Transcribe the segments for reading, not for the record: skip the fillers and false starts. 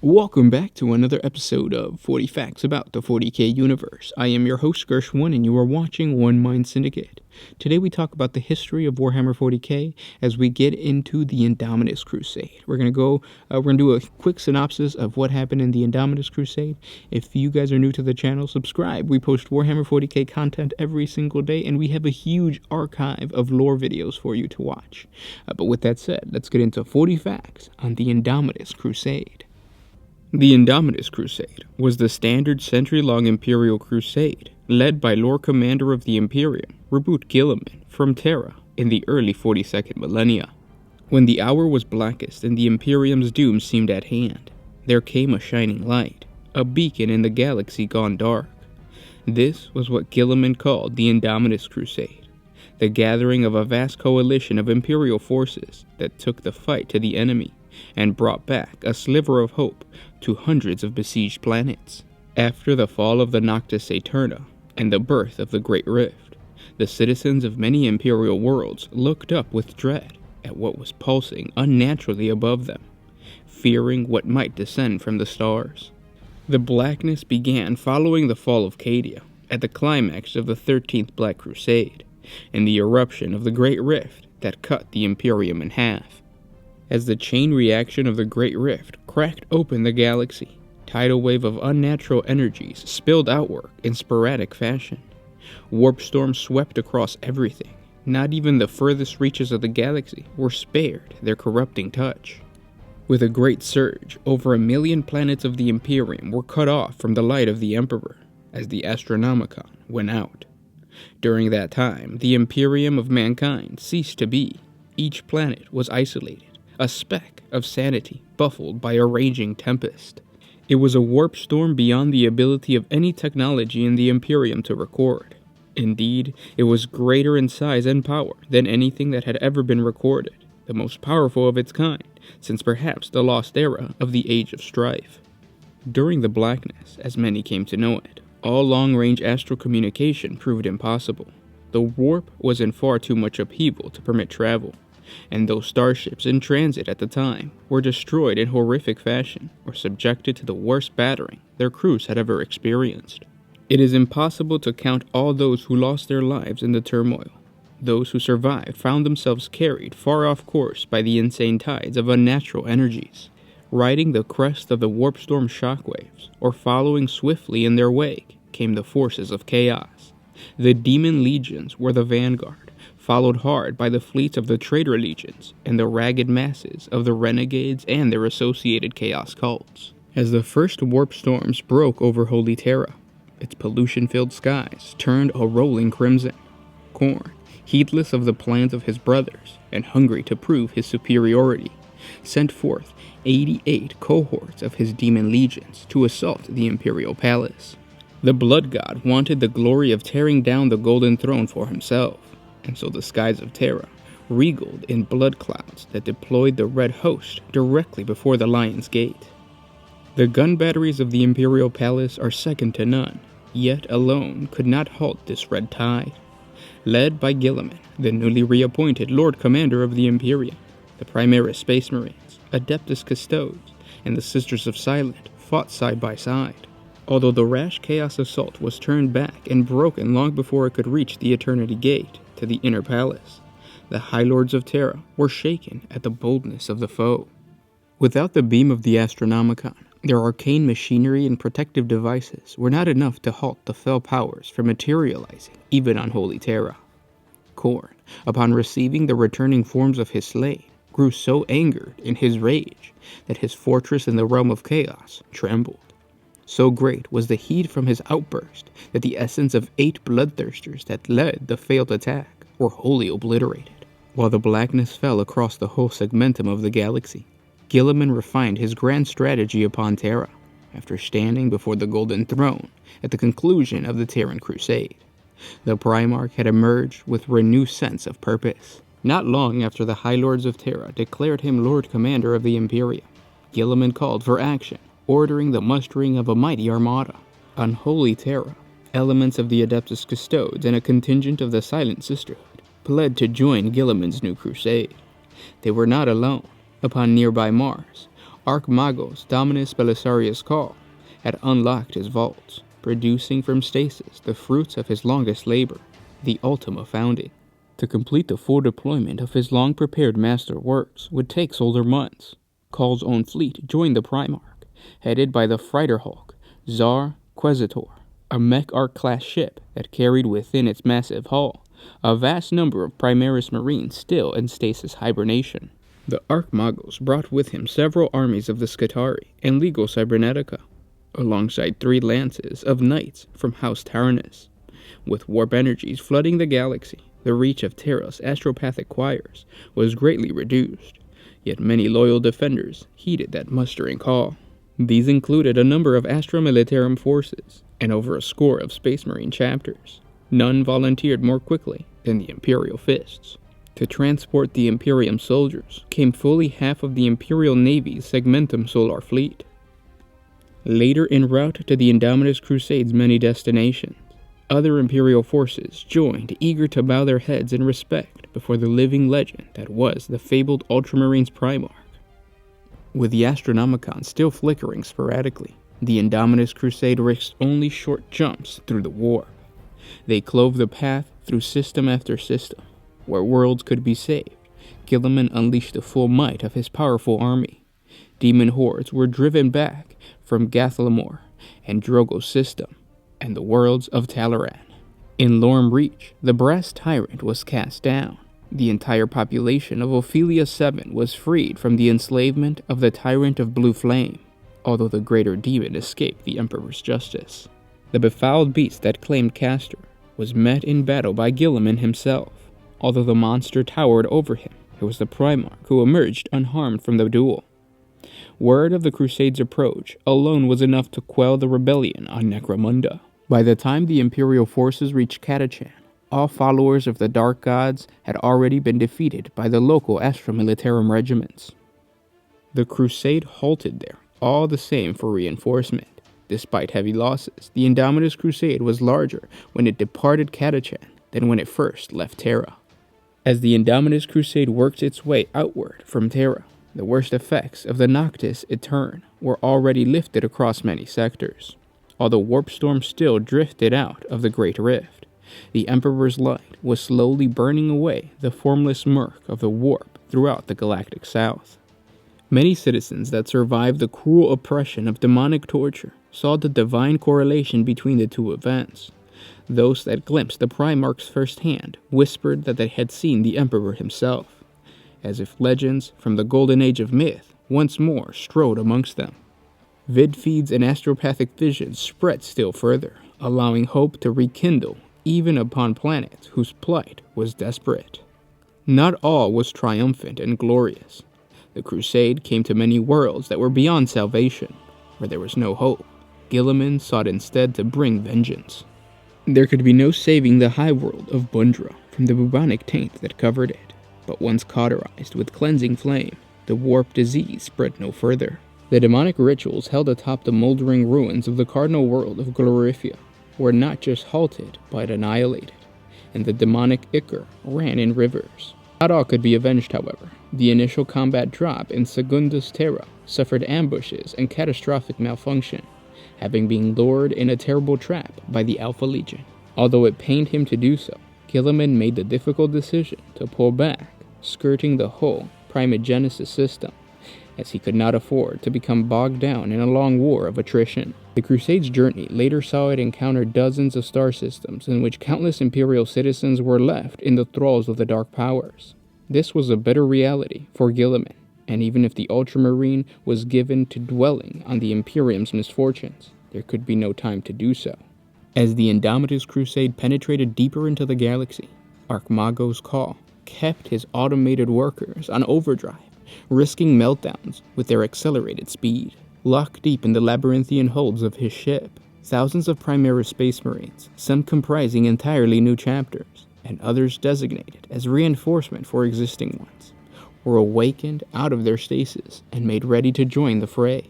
Welcome back to another episode of 40 Facts about the 40K universe. I am your host, Gershwin, and you are watching One Mind Syndicate. Today we talk about the history of Warhammer 40K as we get into the Indomitus Crusade. We're gonna do a quick synopsis of what happened in the Indomitus Crusade. If you guys are new to the channel, subscribe. We post Warhammer 40K content every single day, and we have a huge archive of lore videos for you to watch. But with that said, let's get into 40 facts on the Indomitus Crusade. The Indomitus Crusade was the standard century-long Imperial crusade led by Lord Commander of the Imperium, Reboot Guilliman, from Terra in the early 42nd millennia. When the hour was blackest and the Imperium's doom seemed at hand, there came a shining light, a beacon in the galaxy gone dark. This was what Guilliman called the Indomitus Crusade, the gathering of a vast coalition of Imperial forces that took the fight to the enemy and brought back a sliver of hope to hundreds of besieged planets. After the fall of the Noctis Aeterna and the birth of the Great Rift, the citizens of many Imperial worlds looked up with dread at what was pulsing unnaturally above them, fearing what might descend from the stars. The blackness began following the fall of Cadia, at the climax of the 13th Black Crusade, and the eruption of the Great Rift that cut the Imperium in half. As the chain reaction of the Great Rift cracked open the galaxy, tidal wave of unnatural energies spilled outward in sporadic fashion. Warp storms swept across everything. Not even the furthest reaches of the galaxy were spared their corrupting touch. With a great surge, over 1 million planets of the Imperium were cut off from the light of the Emperor as the Astronomicon went out. During that time, the Imperium of mankind ceased to be. Each planet was isolated, a speck of sanity buffeted by a raging tempest. It was a warp storm beyond the ability of any technology in the Imperium to record. Indeed, it was greater in size and power than anything that had ever been recorded, the most powerful of its kind, since perhaps the lost era of the Age of Strife. During the blackness, as many came to know it, all long-range astral communication proved impossible. The warp was in far too much upheaval to permit travel, and those starships in transit at the time were destroyed in horrific fashion or subjected to the worst battering their crews had ever experienced. It is impossible to count all those who lost their lives in the turmoil. Those who survived found themselves carried far off course by the insane tides of unnatural energies, riding the crest of the warp storm shockwaves, or following swiftly in their wake came the forces of chaos. The demon legions were the vanguard, followed hard by the fleets of the traitor legions and the ragged masses of the renegades and their associated chaos cults. As the first warp storms broke over Holy Terra, its pollution-filled skies turned a rolling crimson. Khorne, heedless of the plans of his brothers and hungry to prove his superiority, sent forth 88 cohorts of his demon legions to assault the Imperial Palace. The Blood God wanted the glory of tearing down the Golden Throne for himself, and so the skies of Terra regaled in blood clouds that deployed the Red Host directly before the Lion's Gate. The gun batteries of the Imperial Palace are second to none, yet alone could not halt this red tide. Led by Guilliman, the newly reappointed Lord Commander of the Imperium, the Primaris Space Marines, Adeptus Custodes, and the Sisters of Silent fought side by side. Although the rash Chaos Assault was turned back and broken long before it could reach the Eternity Gate to the Inner Palace, the High Lords of Terra were shaken at the boldness of the foe. Without the beam of the Astronomicon, their arcane machinery and protective devices were not enough to halt the fell powers from materializing even on Holy Terra. Khorne, upon receiving the returning forms of his slain, grew so angered in his rage that his fortress in the realm of chaos trembled. So great was the heat from his outburst that the essence of 8 bloodthirsters that led the failed attack were wholly obliterated. While the blackness fell across the whole segmentum of the galaxy, Guilliman refined his grand strategy upon Terra, after standing before the Golden Throne at the conclusion of the Terran Crusade. The Primarch had emerged with renewed sense of purpose. Not long after the High Lords of Terra declared him Lord Commander of the Imperium, Guilliman called for action, ordering the mustering of a mighty armada. On Holy Terra, elements of the Adeptus Custodes and a contingent of the Silent Sisterhood pled to join Guilliman's new crusade. They were not alone. Upon nearby Mars, Archmagos Dominus Belisarius Call had unlocked his vaults, producing from stasis the fruits of his longest labor, the Ultima founding. To complete the full deployment of his long-prepared master works would take solar months. Call's own fleet joined the Primarch, headed by the freighter hulk Tsar Quesitor, a mech Ark-class ship that carried within its massive hull a vast number of Primaris Marines still in stasis hibernation. The Archmagos brought with him several armies of the Scutari and Legio Cybernetica, alongside 3 lances of knights from House Tyrannus. With warp energies flooding the galaxy, the reach of Terra's astropathic choirs was greatly reduced, yet many loyal defenders heeded that mustering call. These included a number of Astra Militarum forces and over a score of Space Marine chapters. None volunteered more quickly than the Imperial Fists. To transport the Imperium soldiers came fully half of the Imperial Navy's Segmentum Solar fleet. Later en route to the Indomitus Crusade's many destinations, other Imperial forces joined, eager to bow their heads in respect before the living legend that was the fabled Ultramarines Primarch. With the Astronomicon still flickering sporadically, the Indomitus Crusade risked only short jumps through the warp. They clove the path through system after system. Where worlds could be saved, Guilliman unleashed the full might of his powerful army. Demon hordes were driven back from Gathalamor and Drogo's system, and the worlds of Talaran. In Lorm Reach, the Brass Tyrant was cast down. The entire population of Ophelia 7 was freed from the enslavement of the Tyrant of Blue Flame, although the greater demon escaped the Emperor's justice. The befouled beast that claimed Castor was met in battle by Guilliman himself. Although the monster towered over him, it was the Primarch who emerged unharmed from the duel. Word of the Crusade's approach alone was enough to quell the rebellion on Necromunda. By the time the Imperial forces reached Catachan, all followers of the Dark Gods had already been defeated by the local Astra Militarum regiments. The Crusade halted there, all the same for reinforcement. Despite heavy losses, the Indomitus Crusade was larger when it departed Catachan than when it first left Terra. As the Indomitus Crusade worked its way outward from Terra, the worst effects of the Noctis Eterne were already lifted across many sectors. Although Warp Storm still drifted out of the Great Rift, the Emperor's light was slowly burning away the formless murk of the warp throughout the galactic south. Many citizens that survived the cruel oppression of demonic torture saw the divine correlation between the two events. Those that glimpsed the Primarchs firsthand whispered that they had seen the Emperor himself, as if legends from the golden age of myth once more strode amongst them. Vid feeds and astropathic visions spread still further, allowing hope to rekindle even upon planets whose plight was desperate. Not all was triumphant and glorious. The Crusade came to many worlds that were beyond salvation. Where there was no hope, Guilliman sought instead to bring vengeance. There could be no saving the high world of Bundra from the bubonic taint that covered it, but once cauterized with cleansing flame, the warp disease spread no further. The demonic rituals held atop the moldering ruins of the cardinal world of Glorifia were not just halted, but annihilated, and the demonic ichor ran in rivers. Not all could be avenged, however. The initial combat drop in Secundus Terra suffered ambushes and catastrophic malfunction, having been lured in a terrible trap by the Alpha Legion. Although it pained him to do so, Guilliman made the difficult decision to pull back, skirting the whole Primogenesis system, as he could not afford to become bogged down in a long war of attrition. The Crusade's journey later saw it encounter dozens of star systems in which countless Imperial citizens were left in the thralls of the Dark Powers. This was a bitter reality for Guilliman, and even if the Ultramarine was given to dwelling on the Imperium's misfortunes, there could be no time to do so. As the Indomitus Crusade penetrated deeper into the galaxy, Archmagos Call kept his automated workers on overdrive, risking meltdowns with their accelerated speed. Locked deep in the labyrinthian holds of his ship, thousands of Primaris Space Marines, some comprising entirely new chapters, and others designated as reinforcement for existing ones, were awakened out of their stasis and made ready to join the fray.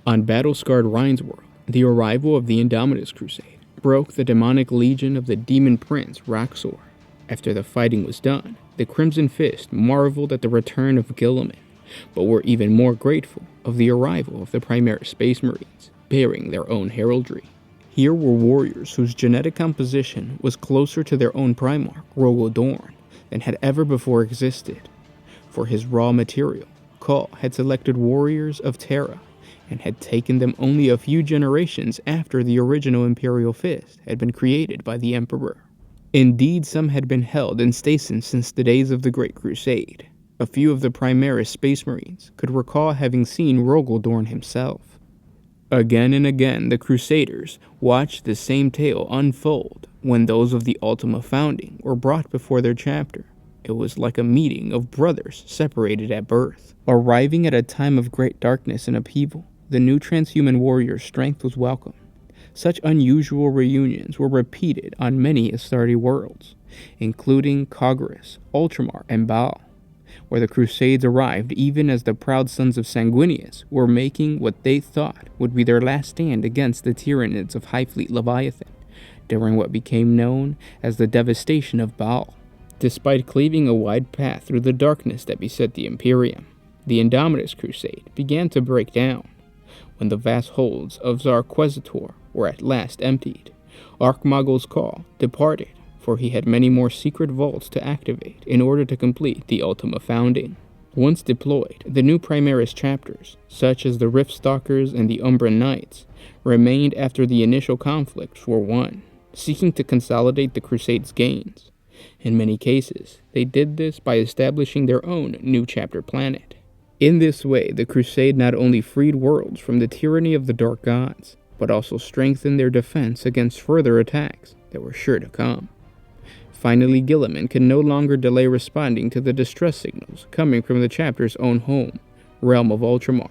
On battle-scarred Rhine's world, the arrival of the Indomitus Crusade broke the demonic legion of the demon prince Roxor. After the fighting was done, the Crimson Fist marveled at the return of Guilliman, but were even more grateful of the arrival of the Primaris Space Marines, bearing their own heraldry. Here were warriors whose genetic composition was closer to their own Primarch, Rogal Dorn, than had ever before existed. For his raw material, Kull had selected warriors of Terra, and had taken them only a few generations after the original Imperial Fist had been created by the Emperor. Indeed, some had been held in stasis since the days of the Great Crusade. A few of the Primaris Space Marines could recall having seen Rogal Dorn himself. Again and again, the Crusaders watched the same tale unfold when those of the Ultima Founding were brought before their chapter. It was like a meeting of brothers separated at birth. Arriving at a time of great darkness and upheaval, the new transhuman warrior's strength was welcome. Such unusual reunions were repeated on many Astartes worlds, including Kagras, Ultramar, and Baal, where the Crusades arrived even as the proud sons of Sanguinius were making what they thought would be their last stand against the Tyranids of High Fleet Leviathan, during what became known as the devastation of Baal. Despite cleaving a wide path through the darkness that beset the Imperium, the Indomitus Crusade began to break down. When the vast holds of Zarquezitor were at last emptied, Archmago's Call departed, for he had many more secret vaults to activate in order to complete the Ultima Founding. Once deployed, the new Primaris chapters, such as the Riftstalkers and the Umbran Knights, remained after the initial conflicts were won, seeking to consolidate the Crusade's gains. In many cases, they did this by establishing their own new chapter planet. In this way, the Crusade not only freed worlds from the tyranny of the Dark Gods, but also strengthened their defense against further attacks that were sure to come. Finally, Guilliman could no longer delay responding to the distress signals coming from the chapter's own home, realm of Ultramar,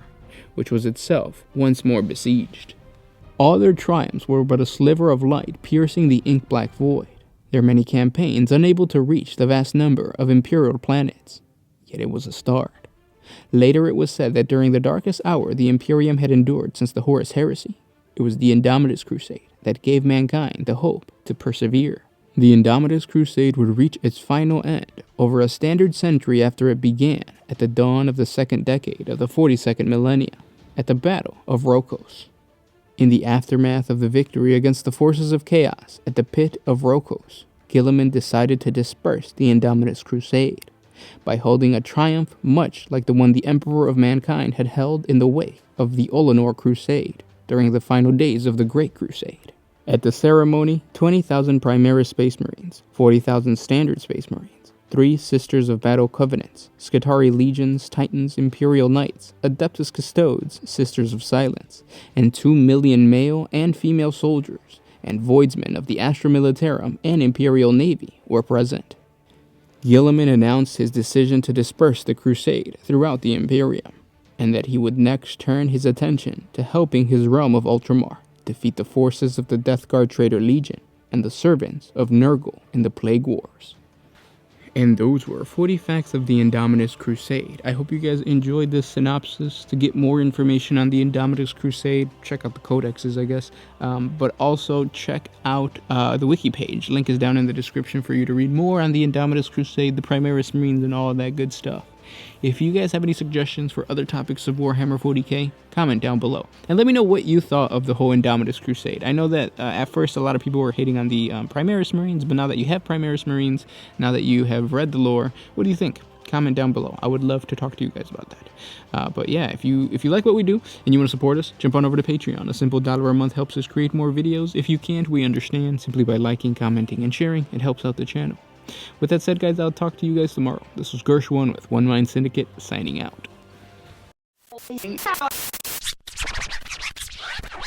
which was itself once more besieged. All their triumphs were but a sliver of light piercing the ink-black void, their many campaigns unable to reach the vast number of Imperial planets. Yet it was a start. Later it was said that during the darkest hour the Imperium had endured since the Horus Heresy, it was the Indomitus Crusade that gave mankind the hope to persevere. The Indomitus Crusade would reach its final end over a standard century after it began at the dawn of the second decade of the 42nd millennia, at the Battle of Rokos. In the aftermath of the victory against the forces of chaos at the Pit of Rokos, Guilliman decided to disperse the Indomitus Crusade by holding a triumph much like the one the Emperor of Mankind had held in the wake of the Olenor Crusade during the final days of the Great Crusade. At the ceremony, 20,000 Primaris Space Marines, 40,000 Standard Space Marines, 3 Sisters of Battle Covenants, Skitarii Legions, Titans, Imperial Knights, Adeptus Custodes, Sisters of Silence, and 2 million male and female soldiers and voidsmen of the Astra Militarum and Imperial Navy were present. Guilliman announced his decision to disperse the Crusade throughout the Imperium, and that he would next turn his attention to helping his realm of Ultramar defeat the forces of the Death Guard Traitor Legion and the servants of Nurgle in the Plague Wars. And those were 40 facts of the Indomitus Crusade. I hope you guys enjoyed this synopsis. To get more information on the Indomitus Crusade, check out the codexes, I guess. But also check out the wiki page. Link is down in the description for you to read more on the Indomitus Crusade, the Primaris Marines, and all that good stuff. If you guys have any suggestions for other topics of Warhammer 40K, comment down below. And let me know what you thought of the whole Indomitus Crusade. I know that at first a lot of people were hating on the Primaris Marines, but now that you have Primaris Marines, now that you have read the lore, what do you think? Comment down below. I would love to talk to you guys about that. But yeah, if you like what we do and you want to support us, jump on over to Patreon. A simple $1 a month helps us create more videos. If you can't, we understand. Simply by liking, commenting, and sharing, it helps out the channel. With that said, guys, I'll talk to you guys tomorrow. This was Gersh1 with One Mind Syndicate, signing out.